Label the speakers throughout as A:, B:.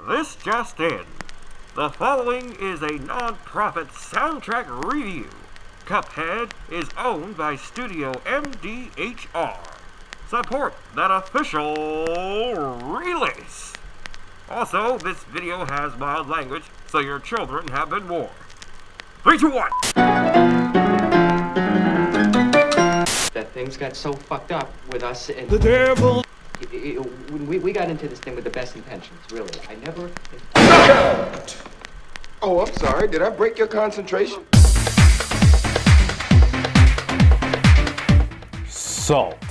A: This just in. The following is a non-profit soundtrack review. Cuphead is owned by StudioMDHR. Support that official release. Also, this video has mild language, so your children have been warned. 3, 2, 1.
B: That things got so fucked up with us and
C: the devil.
B: We got into this thing with the best intentions, really. I never...
D: Oh, I'm sorry. Did I break your concentration?
E: Salt.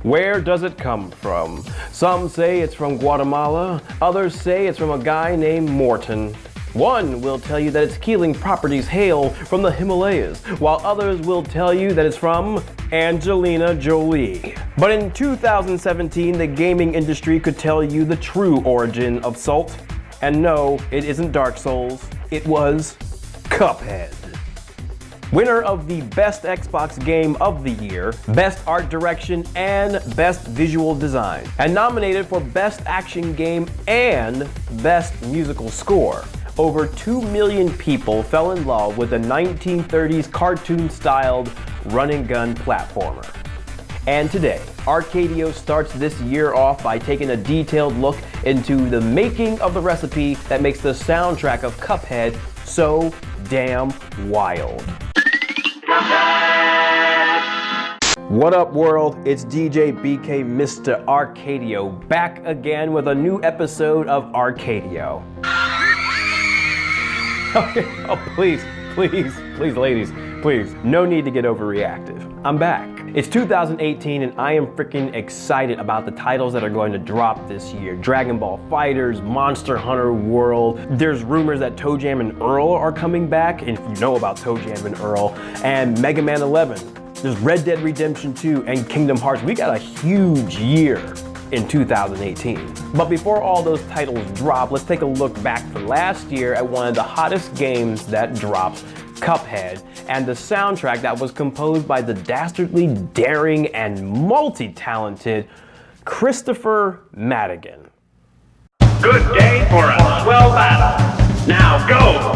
E: Where does it come from? Some say it's from Guatemala, others say it's from a guy named Morton. One will tell you that its healing properties hail from the Himalayas, while others will tell you that it's from Angelina Jolie. But in 2017, the gaming industry could tell you the true origin of salt. And no, it isn't Dark Souls, it was Cuphead. Winner of the Best Xbox Game of the Year, Best Art Direction, and Best Visual Design. And nominated for Best Action Game and Best Musical Score. Over 2 million people fell in love with the 1930s cartoon-styled run-and-gun platformer. And today, Arcadio starts this year off by taking a detailed look into the making of the recipe that makes the soundtrack of Cuphead so damn wild. What up, world? It's DJ BK Mr. Arcadio back again with a new episode of Arcadio. Okay, oh please, ladies, please, no need to get overreactive. I'm back. It's 2018 and I am freaking excited about the titles that are going to drop this year. Dragon Ball FighterZ, Monster Hunter World. There's rumors that ToeJam and Earl are coming back, and if you know about ToeJam and Earl, and Mega Man 11. There's Red Dead Redemption 2 and Kingdom Hearts. We got a huge year in 2018. But before all those titles drop, let's take a look back to last year at one of the hottest games that dropped, Cuphead, and the soundtrack that was composed by the dastardly daring and multi-talented Christopher Madigan.
F: Good day for a swell battle. Now go!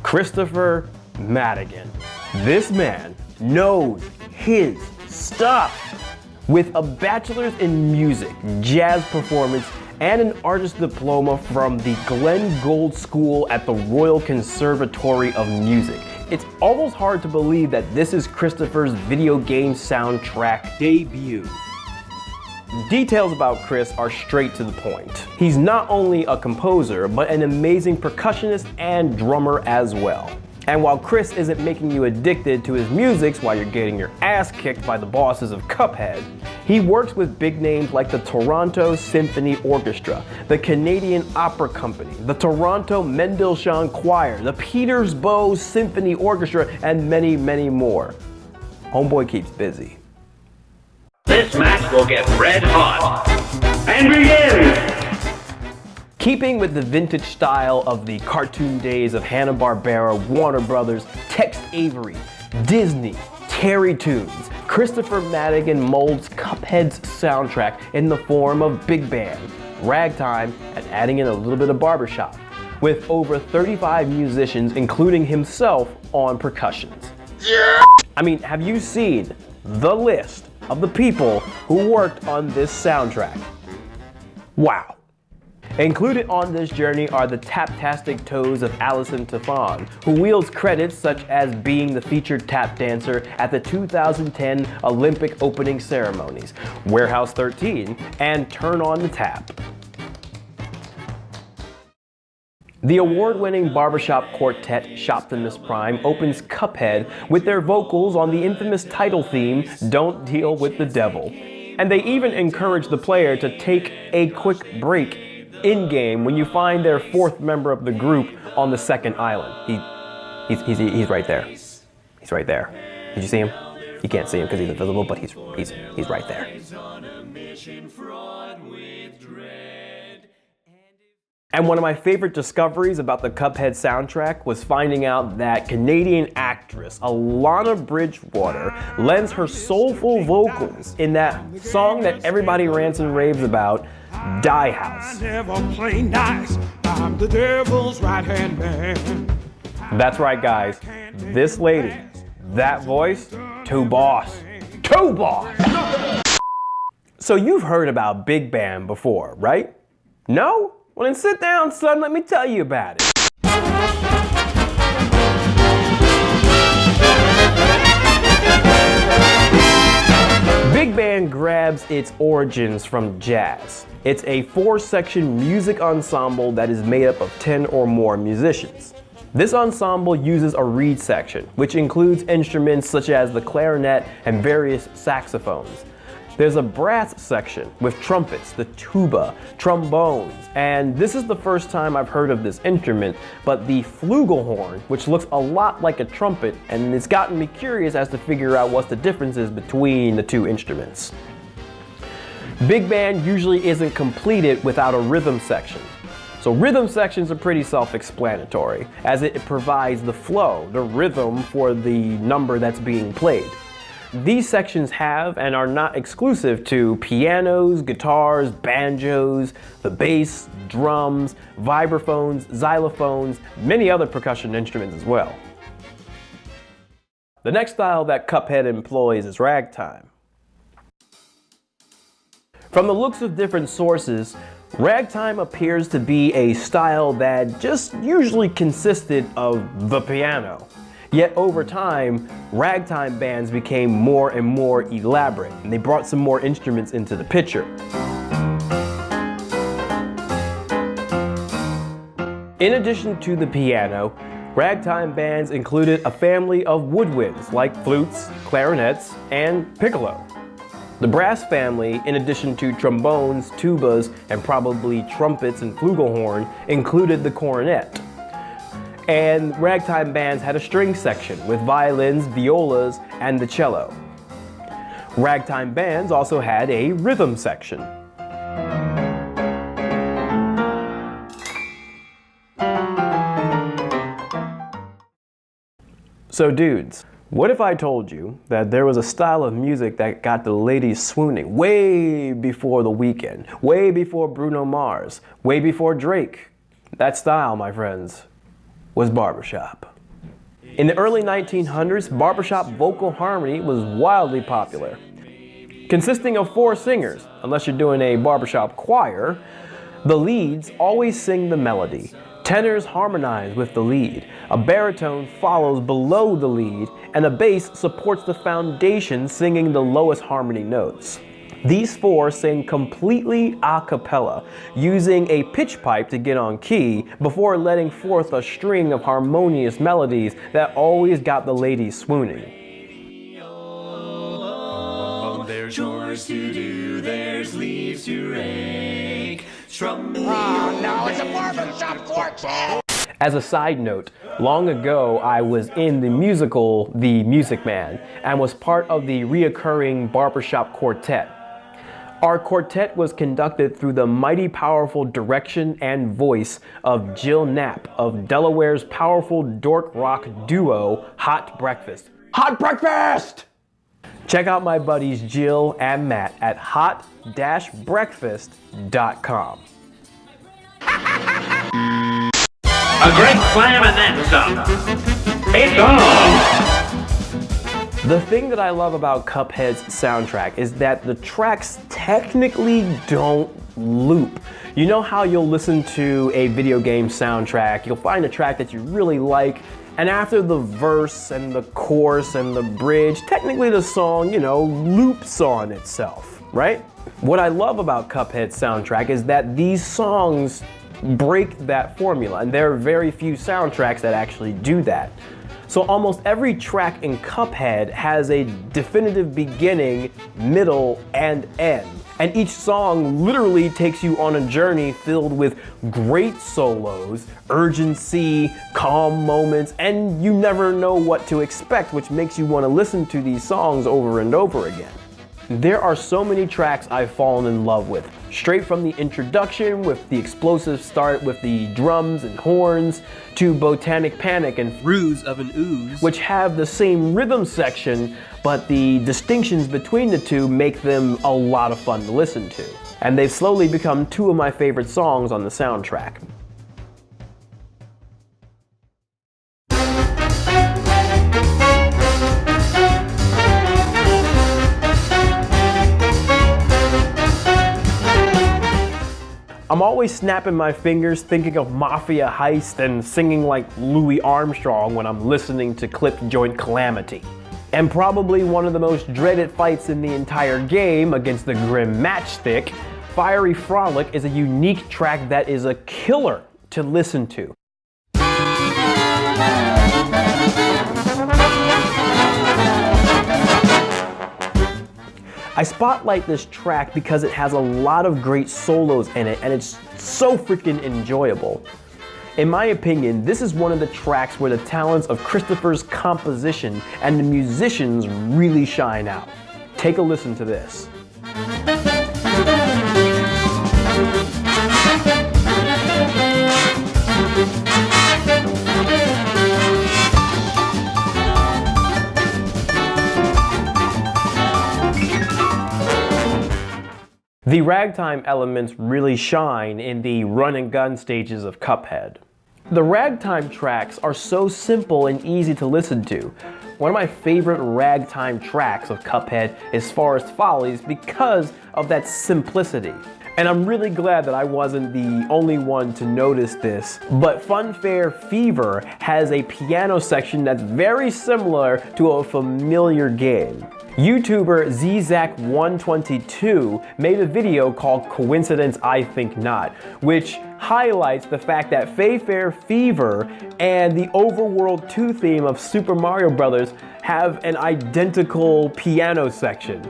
E: Christopher Madigan. This man knows his stuff. With a bachelor's in music, jazz performance, and an artist diploma from the Glenn Gould School at the Royal Conservatory of Music, it's almost hard to believe that this is Christopher's video game soundtrack debut. Details about Chris are straight to the point. He's not only a composer, but an amazing percussionist and drummer as well. And while Chris isn't making you addicted to his music while you're getting your ass kicked by the bosses of Cuphead, he works with big names like the Toronto Symphony Orchestra, the Canadian Opera Company, the Toronto Mendelssohn Choir, the Petersburg Symphony Orchestra, and many, many more. Homeboy keeps busy.
F: This match will get red hot. And begin!
E: Keeping with the vintage style of the cartoon days of Hanna-Barbera, Warner Brothers, Tex Avery, Disney, Terry Toons, Christopher Madigan molds Cuphead's soundtrack in the form of big band, ragtime, and adding in a little bit of barbershop, with over 35 musicians, including himself, on percussions. Yeah. I mean, have you seen the list of the people who worked on this soundtrack? Wow. Included on this journey are the tap-tastic toes of Alison Tafon, who wields credits such as being the featured tap dancer at the 2010 Olympic opening ceremonies, Warehouse 13, and Turn on the Tap. The award-winning barbershop quartet Shoptimus Prime opens Cuphead with their vocals on the infamous title theme, Don't Deal with the Devil. And they even encourage the player to take a quick break in-game when you find their fourth member of the group on the second island. He's right there. He's right there. Did you see him? You can't see him because he's invisible, but he's right there. And one of my favorite discoveries about the Cuphead soundtrack was finding out that Canadian actress Alana Bridgewater lends her soulful vocals in that song that everybody rants and raves about, Die House.
C: I never play nice. I'm the devil's right-hand man.
E: That's right, guys. This lady, that voice, too boss. Too boss! So you've heard about big band before, right? No? Well then sit down, son, let me tell you about it. Big band grabs its origins from jazz. It's a 4-section music ensemble that is made up of 10 or more musicians. This ensemble uses a reed section, which includes instruments such as the clarinet and various saxophones. There's a brass section with trumpets, the tuba, trombones, and this is the first time I've heard of this instrument, but the flugelhorn, which looks a lot like a trumpet, and it's gotten me curious as to figure out what the difference is between the two instruments. Big band usually isn't completed without a rhythm section. So rhythm sections are pretty self-explanatory, as it provides the flow, the rhythm for the number that's being played. These sections have and are not exclusive to pianos, guitars, banjos, the bass, drums, vibraphones, xylophones, many other percussion instruments as well. The next style that Cuphead employs is ragtime. From the looks of different sources, ragtime appears to be a style that just usually consisted of the piano. Yet over time, ragtime bands became more and more elaborate, and they brought some more instruments into the picture. In addition to the piano, ragtime bands included a family of woodwinds like flutes, clarinets, and piccolo. The brass family, in addition to trombones, tubas, and probably trumpets and flugelhorn, included the cornet. And ragtime bands had a string section with violins, violas, and the cello. Ragtime bands also had a rhythm section. So dudes, what if I told you that there was a style of music that got the ladies swooning way before The Weeknd, way before Bruno Mars, way before Drake? That style, my friends, was barbershop. In the early 1900s, barbershop vocal harmony was wildly popular. Consisting of 4 singers, unless you're doing a barbershop choir, the leads always sing the melody. Tenors harmonize with the lead, a baritone follows below the lead, and a bass supports the foundation singing the lowest harmony notes. These 4 sing completely a cappella, using a pitch pipe to get on key before letting forth a string of harmonious melodies that always got the ladies swooning.
G: There's chores to do, there's leaves to rake.
D: Oh no, it's a barbershop quartet!
E: As a side note, long ago I was in the musical The Music Man and was part of the reoccurring barbershop quartet. Our quartet was conducted through the mighty powerful direction and voice of Jill Knapp of Delaware's powerful dork rock duo Hot Breakfast. Hot Breakfast! Check out my buddies Jill and Matt at hot-breakfast.com.
F: A great slam and then some. It's on!
E: The thing that I love about Cuphead's soundtrack is that the tracks technically don't loop. You know how you'll listen to a video game soundtrack, you'll find a track that you really like, and after the verse and the chorus and the bridge, technically the song, loops on itself, right? What I love about Cuphead's soundtrack is that these songs break that formula, and there are very few soundtracks that actually do that. So almost every track in Cuphead has a definitive beginning, middle, and end. And each song literally takes you on a journey filled with great solos, urgency, calm moments, and you never know what to expect, which makes you want to listen to these songs over and over again. There are so many tracks I've fallen in love with. Straight from the introduction with the explosive start with the drums and horns to Botanic Panic and Ruse of an Ooze, which have the same rhythm section, but the distinctions between the two make them a lot of fun to listen to. And they've slowly become two of my favorite songs on the soundtrack. I'm always snapping my fingers thinking of Mafia Heist and singing like Louis Armstrong when I'm listening to Clip Joint Calamity. And probably one of the most dreaded fights in the entire game against the Grim Matchstick, Fiery Frolic is a unique track that is a killer to listen to. I spotlight this track because it has a lot of great solos in it and it's so freaking enjoyable. In my opinion, this is one of the tracks where the talents of Christopher's composition and the musicians really shine out. Take a listen to this. The ragtime elements really shine in the run and gun stages of Cuphead. The ragtime tracks are so simple and easy to listen to. One of my favorite ragtime tracks of Cuphead is Forest Follies because of that simplicity. And I'm really glad that I wasn't the only one to notice this, but Funfair Fever has a piano section that's very similar to a familiar game. YouTuber ZZack122 made a video called Coincidence I Think Not, which highlights the fact that Funfair Fever and the Overworld 2 theme of Super Mario Bros. Have an identical piano section.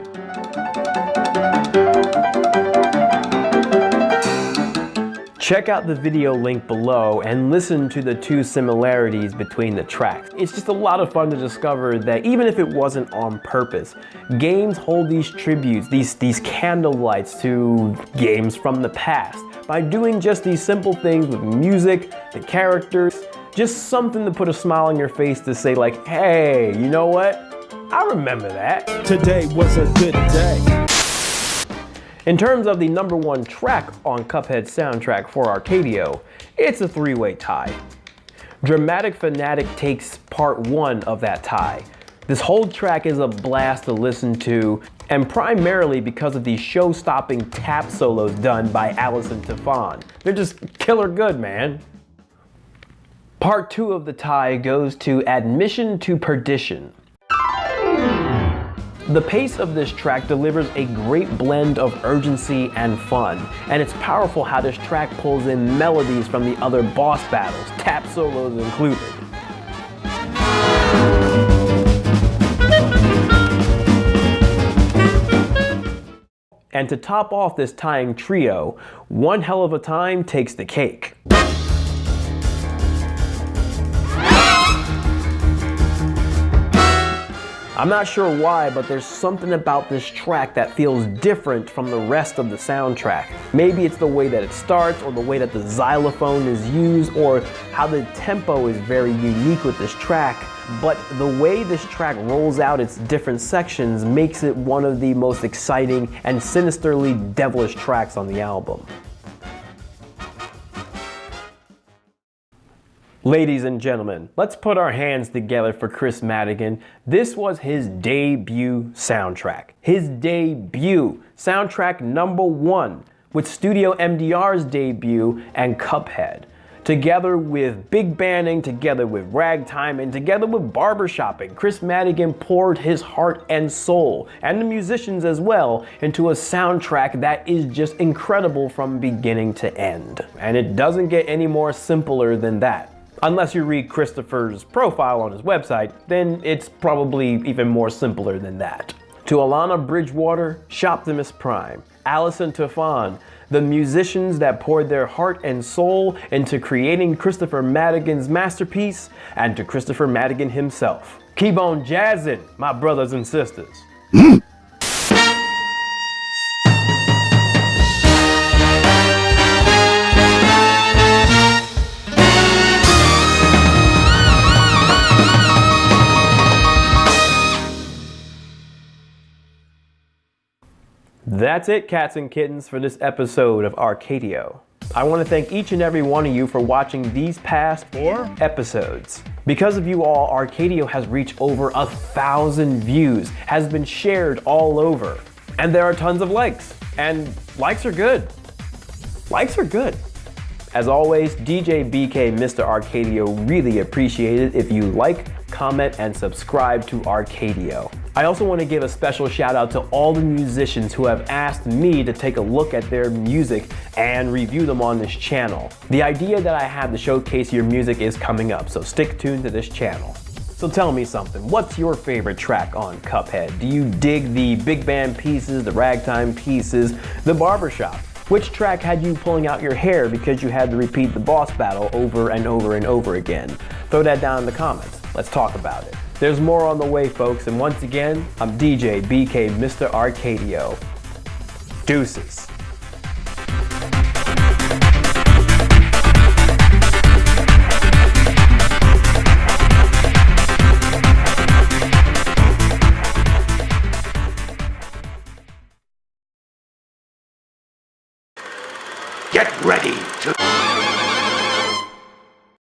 E: Check out the video link below and listen to the two similarities between the tracks. It's just a lot of fun to discover that even if it wasn't on purpose, games hold these tributes, these candlelights to games from the past by doing just these simple things with music, the characters, just something to put a smile on your face to say like, hey, you know what? I remember that.
C: Today was a good day.
E: In terms of the #1 track on Cuphead's soundtrack for Arcadio, it's a three-way tie. Dramatic Fanatic takes part 1 of that tie. This whole track is a blast to listen to, and primarily because of the show-stopping tap solos done by Alison Tefon. They're just killer good, man. Part 2 of the tie goes to Admission to Perdition. The pace of this track delivers a great blend of urgency and fun, and it's powerful how this track pulls in melodies from the other boss battles, tap solos included. And to top off this tying trio, One Hell of a Time takes the cake. I'm not sure why, but there's something about this track that feels different from the rest of the soundtrack. Maybe it's the way that it starts, or the way that the xylophone is used, or how the tempo is very unique with this track. But the way this track rolls out its different sections makes it one of the most exciting and sinisterly devilish tracks on the album. Ladies and gentlemen, let's put our hands together for Chris Madigan. This was his debut soundtrack. His debut soundtrack #1 with StudioMDHR's debut and Cuphead. Together with big banding, together with ragtime, and together with barbershopping, Chris Madigan poured his heart and soul, and the musicians as well, into a soundtrack that is just incredible from beginning to end. And it doesn't get any more simpler than that. Unless you read Christopher's profile on his website, then it's probably even more simpler than that. To Alana Bridgewater, Shoptimus Prime, Alison Tefon, the musicians that poured their heart and soul into creating Christopher Madigan's masterpiece, and to Christopher Madigan himself. Keep on jazzing, my brothers and sisters. that's it, cats and kittens, for this episode of Arcadio. I want to thank each and every one of you for watching these past 4 episodes. Because of you all, Arcadio has reached over 1,000 views, has been shared all over, and there are tons of likes. And likes are good. Likes are good. As always, DJ BK Mr. Arcadio really appreciate it if you like, comment, and subscribe to Arcadio. I also want to give a special shout out to all the musicians who have asked me to take a look at their music and review them on this channel. The idea that I have to showcase your music is coming up, so stick tuned to this channel. So tell me something, what's your favorite track on Cuphead? Do you dig the big band pieces, the ragtime pieces, the barbershop? Which track had you pulling out your hair because you had to repeat the boss battle over and over and over again? Throw that down in the comments. Let's talk about it. There's more on the way, folks, and once again, I'm DJ BK Mr. Arcadio. Deuces.
F: Get ready to...